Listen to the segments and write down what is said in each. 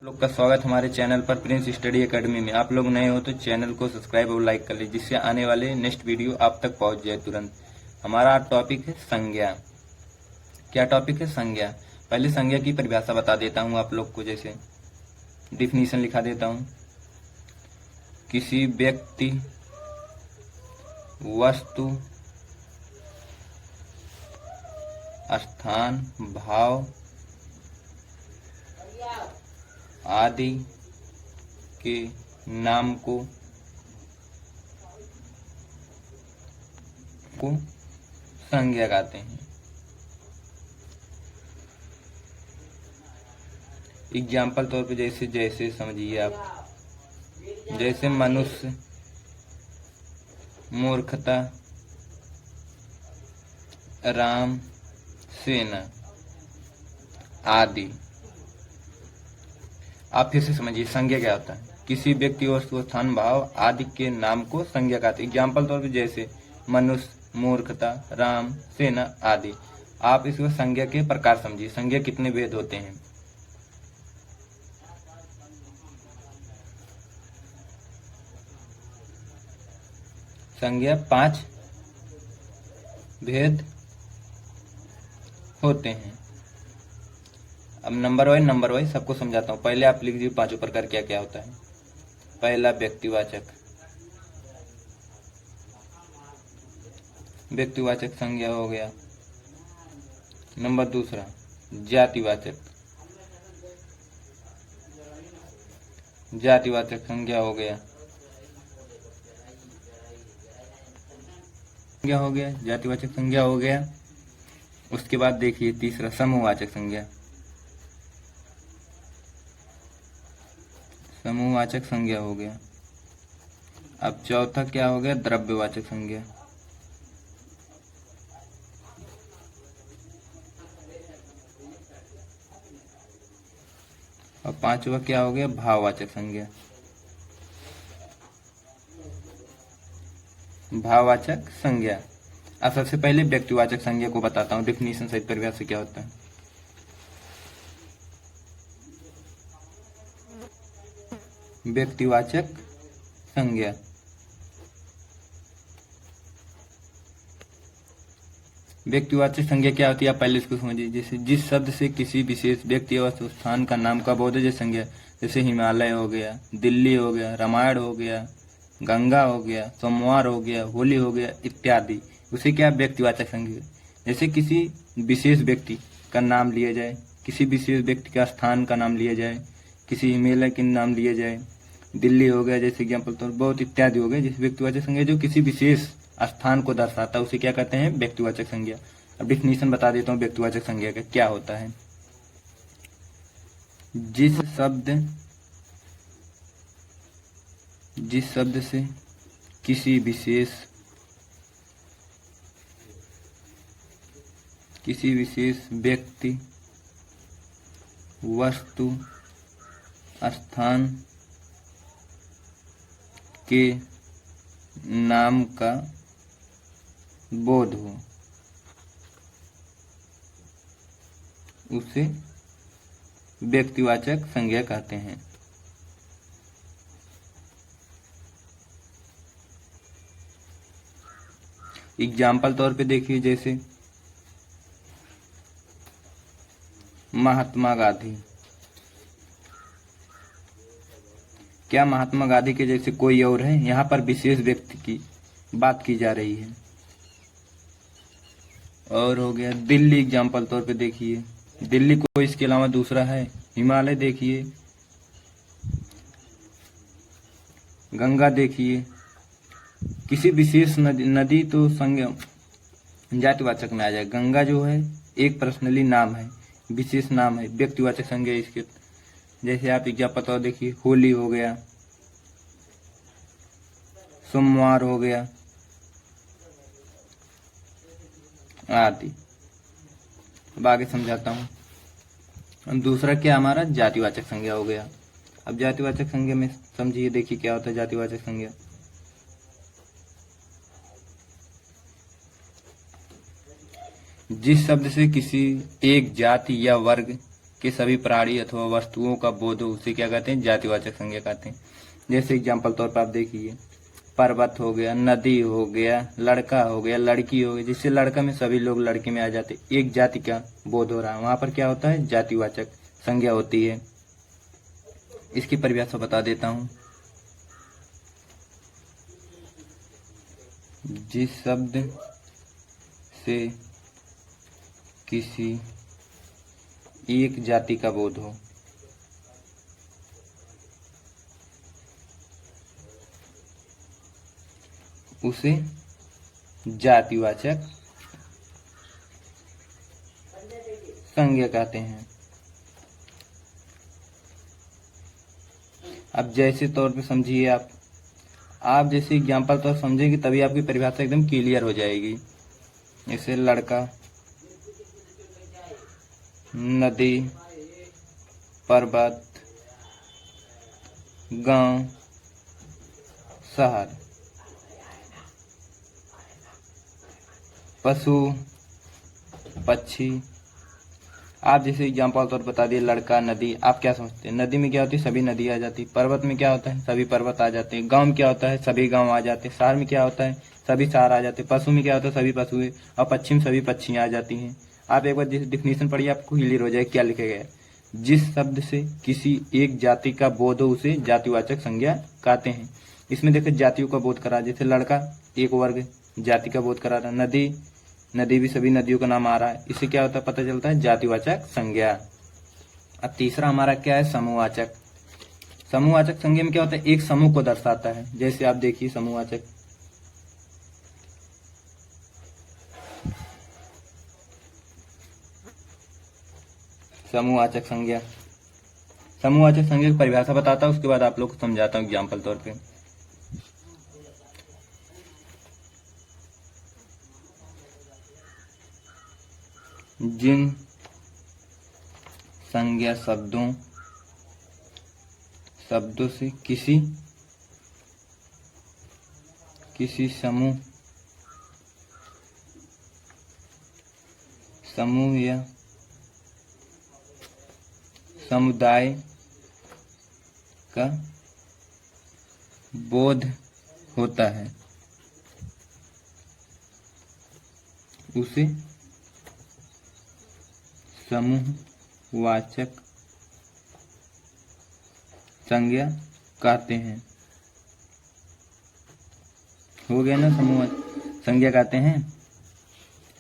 लोग का स्वागत हमारे चैनल पर प्रिंस स्टडी एकेडमी में। आप लोग नए हो तो चैनल को सब्सक्राइब और लाइक कर लीजिए, जिससे आने वाले नेक्स्ट वीडियो आप तक पहुंच जाए तुरंत। हमारा टॉपिक है संज्ञा। क्या टॉपिक है? संज्ञा। पहले संज्ञा की परिभाषा बता देता हूं आप लोग को। जैसे डिफिनीशन लिखा देता हूं। किसी व्यक्ति, वस्तु, स्थान, भाव आदि के नाम को संज्ञा कहते हैं। एग्जाम्पल तौर पे जैसे समझिए आप। जैसे मनुष्य, मूर्खता, राम, सेना आदि। आप फिर से समझिए संज्ञा क्या होता है। किसी व्यक्ति, वस्तु, स्थान, भाव आदि के नाम को संज्ञा कहते हैं। एग्जाम्पल तौर पे जैसे मनुष्य, मूर्खता, राम, सेना आदि। आप इसको संज्ञा के प्रकार समझिए। संज्ञा कितने भेद होते हैं? संज्ञा 5 भेद होते हैं। अब नंबर वाइज सबको समझाता हूँ। पहले आप लिख दीजिए 5 प्रकार क्या क्या होता है। पहला व्यक्तिवाचक संज्ञा हो गया। नंबर दूसरा जातिवाचक संज्ञा हो गया। जातिवाचक संज्ञा हो गया। उसके बाद देखिए तीसरा समूहवाचक संज्ञा हो गया। अब चौथा क्या हो गया? द्रव्यवाचक संज्ञा। और पांचवा क्या हो गया? भाववाचक संज्ञा। अब सबसे पहले व्यक्तिवाचक संज्ञा को बताता हूँ। डिफिनीशन सहित परिभाषा क्या होता है। व्यक्तिवाचक संज्ञा क्या होती है? आप पहले इसको समझिए। जैसे जिस शब्द से किसी विशेष व्यक्ति और स्थान का नाम का बोधक संज्ञा, जैसे हिमालय हो गया, दिल्ली हो गया, रामायण हो गया, गंगा हो गया, सोमवार हो गया, होली हो गया इत्यादि, उसे क्या व्यक्तिवाचक संज्ञा। जैसे किसी विशेष व्यक्ति का नाम लिया जाए, किसी विशेष व्यक्ति का स्थान का नाम लिया जाए, किसी हिमालय के नाम लिया जाए, दिल्ली हो गया जैसे एग्जाम्पल तो बहुत इत्यादि हो गए। जिस व्यक्तिवाचक संज्ञा जो किसी विशेष स्थान को दर्शाता है उसे क्या कहते हैं? व्यक्तिवाचक संज्ञा। अब डिफिनीशन बता देता हूँ व्यक्तिवाचक संज्ञा का क्या होता है। जिस शब्द से किसी विशेष व्यक्ति, वस्तु, स्थान के नाम का बोध हो, उसे व्यक्तिवाचक संज्ञा कहते हैं। एग्जाम्पल तौर पे देखिए जैसे महात्मा गांधी। क्या महात्मा गांधी के जैसे कोई और है? यहाँ पर विशेष व्यक्ति की बात की जा रही है। और हो गया दिल्ली। एग्जाम्पल तौर पे देखिए दिल्ली को इसके अलावा दूसरा है। हिमालय देखिए, गंगा देखिए। किसी विशेष नदी तो संज्ञा जातिवाचक में आ जाए। गंगा जो है एक पर्सनली नाम है, विशेष नाम है, व्यक्तिवाचक संज्ञा इसके। जैसे आप एग्जाम्पल तौर देखिए होली हो गया, सोमवार हो गया आदि। अब आगे समझाता हूँ। दूसरा क्या हमारा? जातिवाचक संज्ञा हो गया। अब जातिवाचक संज्ञा में समझिए, देखिए क्या होता है जातिवाचक संज्ञा। जिस शब्द से किसी एक जाति या वर्ग के सभी प्राणी अथवा वस्तुओं का बोध हो उसे क्या कहते हैं, जातिवाचक संज्ञा कहते हैं। जैसे एग्जाम्पल तौर पर आप देखिए, पर्वत हो गया, नदी हो गया, लड़का हो गया, लड़की हो गई। जिससे लड़का में सभी लोग लड़के में आ जाते, एक जाति का बोध हो रहा है, वहां पर क्या होता है, जातिवाचक संज्ञा होती है। इसकी परिभाषा बता देता हूं। जिस शब्द से किसी एक जाति का बोध हो उसे जातिवाचक संज्ञा कहते हैं। अब जैसे तौर पे समझिए, आप जैसे एग्जाम्पल तौर समझेंगे तभी आपकी परिभाषा एकदम क्लियर हो जाएगी। जैसे लड़का, नदी, पर्वत, गांव, शहर, पशु, पक्षी। आप जैसे एग्जाम्पल तौर बता दिए, लड़का, नदी। आप क्या समझते हैं, नदी में क्या होती है, सभी नदी आ जाती है। पर्वत में क्या होता है, सभी पर्वत आ जाते हैं। गांव में क्या होता है, सभी गांव आ जाते हैं। शहर में क्या होता है, सभी शहर आ जाते हैं। पशु में क्या होता है, सभी पशु है। और पक्षी में सभी पक्षियां आ जाती हैं। आप एक बार जैसे डिफिनेशन पढ़िए, आपको क्लियर हो जाए क्या लिखे गया है। जिस शब्द से किसी एक जाति का बोध हो उसे जातिवाचक संज्ञा कहते हैं। इसमें देखो जातियों का बोध करा, जैसे लड़का एक वर्ग जाति का बोध करा रहा, नदी, नदी भी सभी नदियों का नाम आ रहा है। इससे क्या होता है, पता चलता है जातिवाचक संज्ञा। अब तीसरा हमारा क्या है, समूहवाचक। समूहवाचक संज्ञा में क्या होता है, एक समूह को दर्शाता है। जैसे आप देखिए समूहवाचक, समूहवाचक संज्ञा। समूहवाचक संज्ञा की परिभाषा बताता हूं, उसके बाद आप लोग को समझाता हूं एग्जाम्पल तौर पे। जिन संज्ञा शब्दों से किसी समूह या समुदाय का बोध होता है उसे समूहवाचक संज्ञा कहते हैं। हो गया ना, समूह संज्ञा कहते हैं।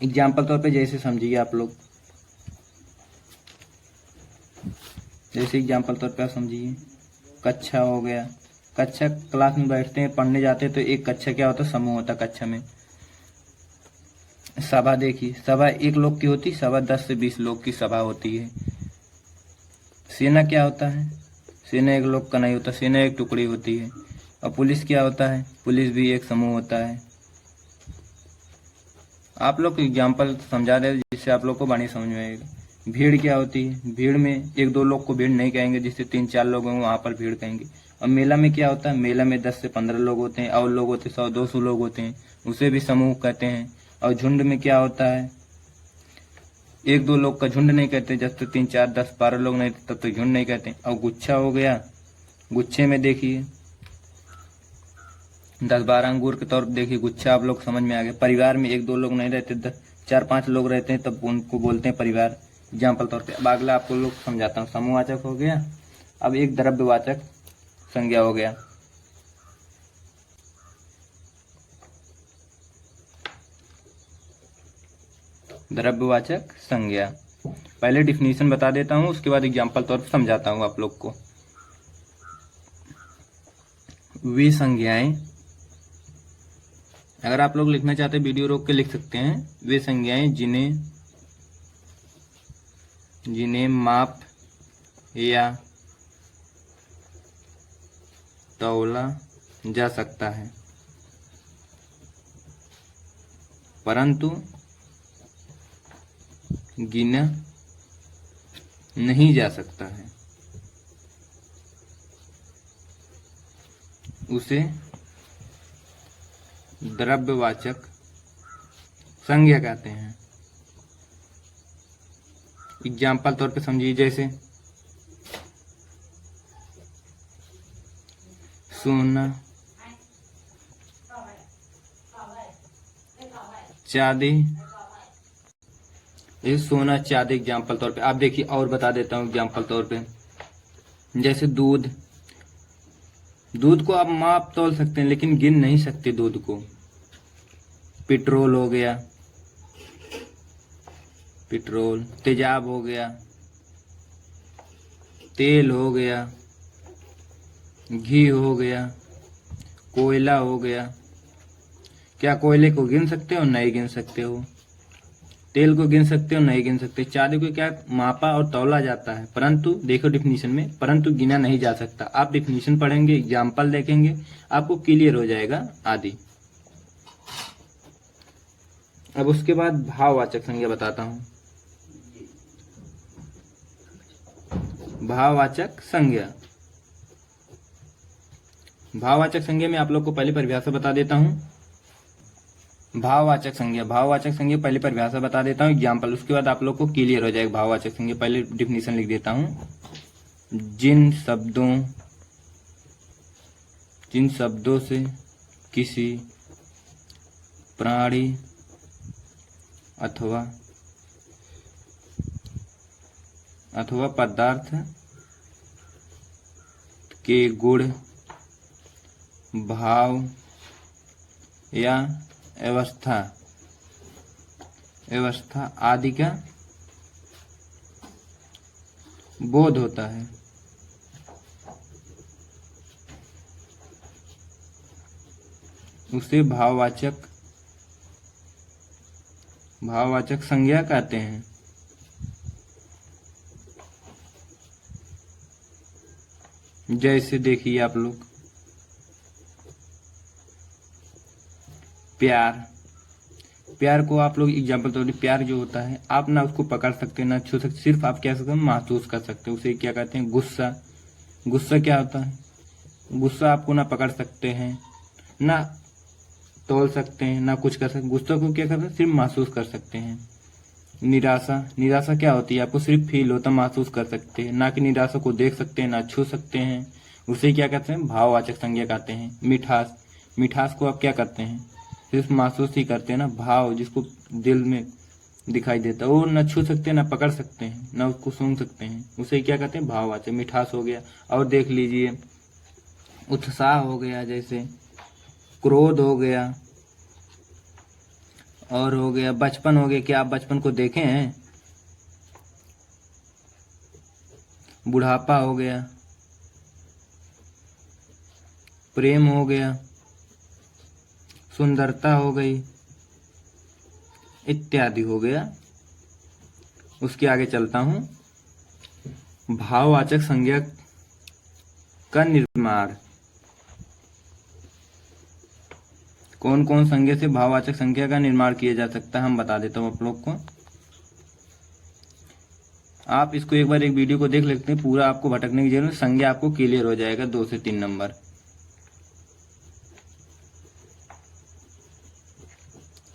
एग्जाम्पल तौर पे जैसे समझिए आप लोग, जैसे एग्जाम्पल तौर पे आप समझिए, कक्षा हो गया। कक्षा क्लास में बैठते हैं, पढ़ने जाते हैं, तो एक कक्षा क्या होता है, समूह होता है कक्षा में। सभा देखिए, सभा एक लोग की होती, सभा 10 से 20 लोग की सभा होती है। सेना क्या होता है, सेना एक लोग का नहीं होता, सेना एक टुकड़ी होती है। और पुलिस क्या होता है, पुलिस भी एक समूह होता है। आप लोग को एग्जाम्पल समझा दे जिससे आप लोग को बढ़िया समझ में आएगा। भीड़ क्या होती है, भीड़ में एक दो लोग को भीड़ नहीं कहेंगे, जिससे 3-4 लोग होंगे वहां पर भीड़ कहेंगे। और मेला में क्या होता है, मेला में 10 से 15 लोग होते हैं, और लोग होते हैं 100-200 लोग होते हैं, उसे भी समूह कहते हैं। और झुंड में क्या होता है, एक दो लोग का झुंड नहीं कहते, जब तक 3-4-10-12 लोग नहीं तब तक झुंड नहीं कहते। और गुच्छा हो गया, गुच्छे में देखिए 10-12 अंगूर के तौर पर देखिए गुच्छा, आप लोग समझ में आ गया। परिवार में एक दो लोग नहीं रहते, 4-5 लोग रहते हैं, तब उनको बोलते हैं परिवार, एग्जाम्पल तौर पे। अब अगला आपको लोग समझाता हूँ। समूहवाचक हो गया, अब एक द्रव्यवाचक संज्ञा हो गया। द्रव्यवाचक संज्ञा, पहले डिफिनीशन बता देता हूँ, उसके बाद एग्जाम्पल तौर पर समझाता हूँ आप लोग को। वे संज्ञाएं, अगर आप लोग लिखना चाहते हैं वीडियो रोक के लिख सकते हैं। वे संज्ञाएं जिन्हें माप या तौला जा सकता है, परंतु गिना नहीं जा सकता है, उसे द्रव्यवाचक संज्ञा कहते हैं। एग्जाम्पल तौर पे समझिए, जैसे सोना, चांदी। ये सोना चांदी एग्जाम्पल तौर पे। आप देखिए और बता देता हूँ एग्जाम्पल तौर पे, जैसे दूध। दूध को आप माप तोल सकते हैं लेकिन गिन नहीं सकते दूध को। पेट्रोल हो गया, पेट्रोल। तेजाब हो गया, तेल हो गया, घी हो गया, कोयला हो गया। क्या कोयले को गिन सकते हो? नहीं गिन सकते हो। तेल को गिन सकते हो? नहीं गिन सकते। चांदी को क्या मापा और तौला जाता है, परंतु देखो डिफिनीशन में, परंतु गिना नहीं जा सकता। आप डिफिनीशन पढ़ेंगे, एग्जाम्पल देखेंगे, आपको क्लियर हो जाएगा आदि। अब उसके बाद भाववाचक संज्ञा बताता हूं। भाववाचक संज्ञा। भाववाचक संज्ञा में आप लोग को पहले परिभाषा बता देता हूं। भाववाचक संज्ञा, भाववाचक संज्ञा पहले परिभाषा बता देता हूं, एग्जाम्पल, उसके बाद आप लोग को क्लियर हो जाएगा भाववाचक संज्ञा। पहले डिफिनीशन लिख देता हूं। जिन शब्दों से किसी प्राणी अथवा पदार्थ के गुण, भाव या अवस्था आदि का बोध होता है, उसे भाववाचक संज्ञा कहते हैं। जैसे देखिए आप लोग, प्यार को आप लोग एग्जाम्पल तौर पे, प्यार जो होता है आप ना उसको पकड़ सकते ना छू सकते, सिर्फ आप क्या सकते हैं, महसूस कर सकते हैं। उसे क्या कहते हैं? गुस्सा क्या होता है? गुस्सा आपको ना पकड़ सकते हैं, ना तोल सकते हैं, ना कुछ कर सकते हैं। गुस्सा को क्या करते हैं? सिर्फ महसूस कर सकते हैं। निराशा क्या होती है? आपको सिर्फ फील होता, महसूस कर सकते हैं, ना कि निराशा को देख सकते हैं, ना छू सकते हैं। उसे क्या कहते हैं? भाववाचक संज्ञा कहते हैं। मिठास को आप क्या करते हैं? सिर्फ महसूस ही करते हैं ना। भाव जिसको दिल में दिखाई देता है, वो ना छू सकते हैं, ना पकड़ सकते हैं, ना उसको सूंघ सकते हैं। उसे क्या कहते हैं? भाववाचक। मिठास हो गया। और देख लीजिए, उत्साह हो गया, जैसे क्रोध हो गया, और हो गया बचपन हो गया। क्या आप बचपन को देखे हैं? बुढ़ापा हो गया, प्रेम हो गया, सुंदरता हो गई, इत्यादि हो गया। उसके आगे चलता हूं। भाववाचक संज्ञा का निर्माण। कौन कौन संज्ञा से भाववाचक संज्ञा का निर्माण किया जा सकता है, हम बता देता हूं आप लोग को। आप इसको एक बार एक वीडियो को देख लेते हैं, पूरा आपको भटकने की जरूरत नहीं, संज्ञा आपको क्लियर हो जाएगा 2 से 3 नंबर।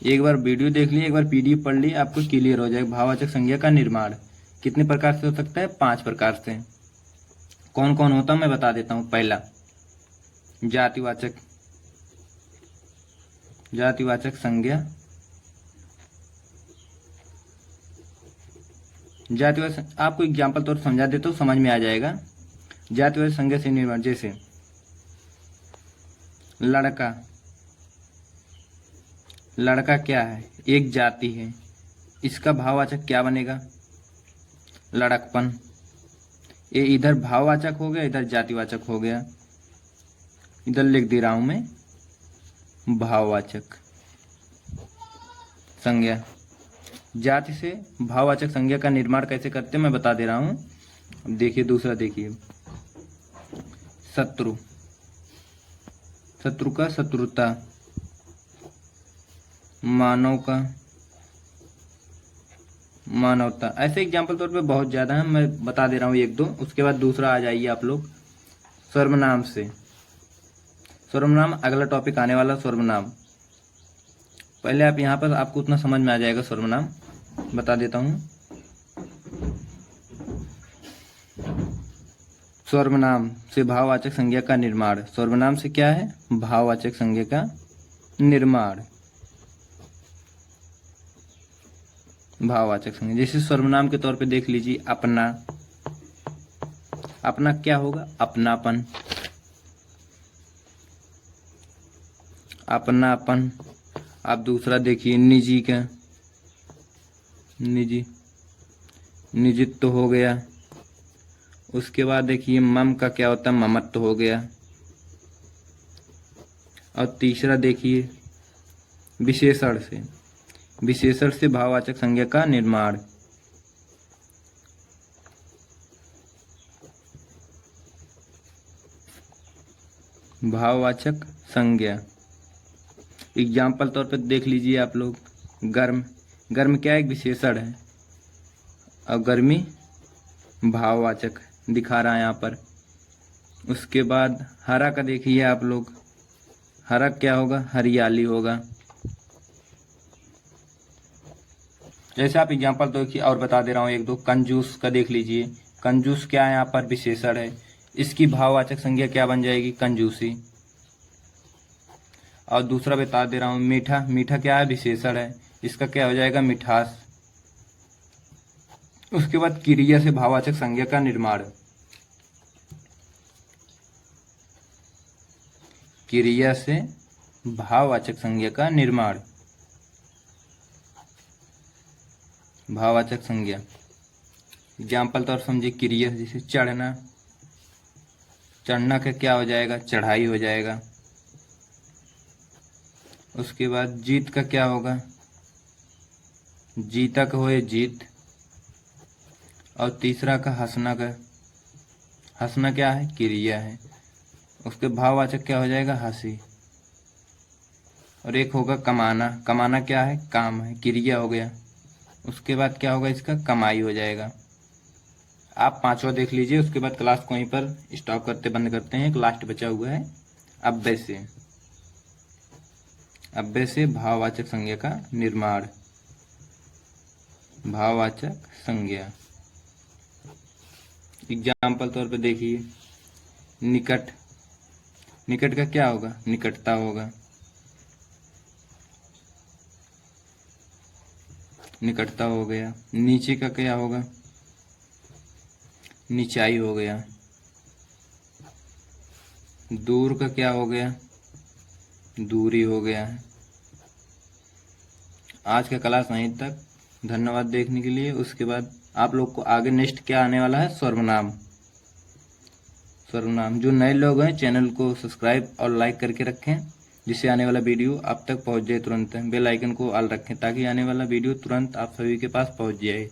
एक बार वीडियो देख लिए, एक बार पीडीएफ पढ़ लिए, आपको क्लियर हो जाएगा। भाववाचक संज्ञा का निर्माण कितने प्रकार से हो सकता है? 5 प्रकार से। कौन कौन होता मैं बता देता हूं। पहला, जातिवाचक संज्ञा। जातिवाचक आपको एग्जाम्पल तौर समझा देता हूं, समझ में आ जाएगा। जातिवाचक संज्ञा से निर्माण, जैसे लड़का क्या है? एक जाति है। इसका भाववाचक क्या बनेगा? लड़कपन। ये इधर भाववाचक हो गया, इधर जातिवाचक हो गया। इधर लिख दे रहा हूं मैं भाववाचक संज्ञा। जाति से भाववाचक संज्ञा का निर्माण कैसे करते हैं मैं बता दे रहा हूं। अब देखिए दूसरा, देखिए शत्रु का शत्रुता, मानव का मानवता। ऐसे एग्जाम्पल तौर पे बहुत ज्यादा है, मैं बता दे रहा हूँ 1-2। उसके बाद दूसरा आ जाइए आप लोग सर्वनाम से। सर्वनाम अगला टॉपिक आने वाला, सर्वनाम। पहले आप यहाँ पर आपको उतना समझ में आ जाएगा। सर्वनाम बता देता हूँ। सर्वनाम से भाववाचक संज्ञा का निर्माण। सर्वनाम से क्या है? भाववाचक संज्ञा का निर्माण। भाववाचक संज्ञा जैसे सर्वनाम के तौर पे देख लीजिए अपना। अपना क्या होगा? अपनापन। अपनापन। आप दूसरा देखिए निजी का, निजी, निजित्व हो गया। उसके बाद देखिए मम का क्या होता है? ममत्व हो गया। और तीसरा देखिए विशेषण से। विशेषण से भाववाचक संज्ञा का निर्माण। भाववाचक संज्ञा एग्जाम्पल तौर पर देख लीजिए आप लोग। गर्म। गर्म क्या एक विशेषण है और गर्मी भाववाचक दिखा रहा है यहाँ पर। उसके बाद हरा का देखिए आप लोग। हरा क्या होगा? हरियाली होगा। जैसे आप एग्जाम्पल देखिए और बता दे रहा हूँ एक दो। कंजूस का देख लीजिए। कंजूस क्या है? यहाँ पर विशेषण है। इसकी भाववाचक संज्ञा क्या बन जाएगी? कंजूसी। और दूसरा बता दे रहा हूँ मीठा। मीठा क्या है? विशेषण है। इसका क्या हो जाएगा? मिठास। उसके बाद क्रिया से भाववाचक संज्ञा का निर्माण। क्रिया से भाववाचक संज्ञा का निर्माण। भाववाचक संज्ञा एग्जाम्पल तौर समझिए। क्रिया जैसे चढ़ना। चढ़ना का क्या हो जाएगा? चढ़ाई हो जाएगा। उसके बाद जीत का क्या होगा? जीता का हो जीत। और तीसरा का हंसना का। हंसना क्या है? क्रिया है। उसके भाववाचक क्या हो जाएगा? हंसी। और एक होगा कमाना। कमाना क्या है? काम है, क्रिया हो गया। उसके बाद क्या होगा? इसका कमाई हो जाएगा। आप पांचवा देख लीजिए। उसके बाद क्लास को वहीं पर स्टॉप करते बंद करते हैं। एक लास्ट बचा हुआ है अव्यय से। अव्यय से भाववाचक संज्ञा का निर्माण। भाववाचक संज्ञा एग्जाम्पल तौर पे देखिए निकट। निकट का क्या होगा? निकटता होगा। निकटता हो गया। नीचे का क्या होगा? निचाई हो गया। दूर का क्या हो गया? दूरी हो गया है। आज का क्लास वहीं तक। धन्यवाद देखने के लिए। उसके बाद आप लोग को आगे नेक्स्ट क्या आने वाला है? सर्वनाम। सर्वनाम। जो नए लोग हैं चैनल को सब्सक्राइब और लाइक करके रखें, जिससे आने वाला वीडियो आप तक पहुंच जाए तुरंत। बेल आइकन को ऑल रखें ताकि आने वाला वीडियो तुरंत आप सभी के पास पहुंच जाए।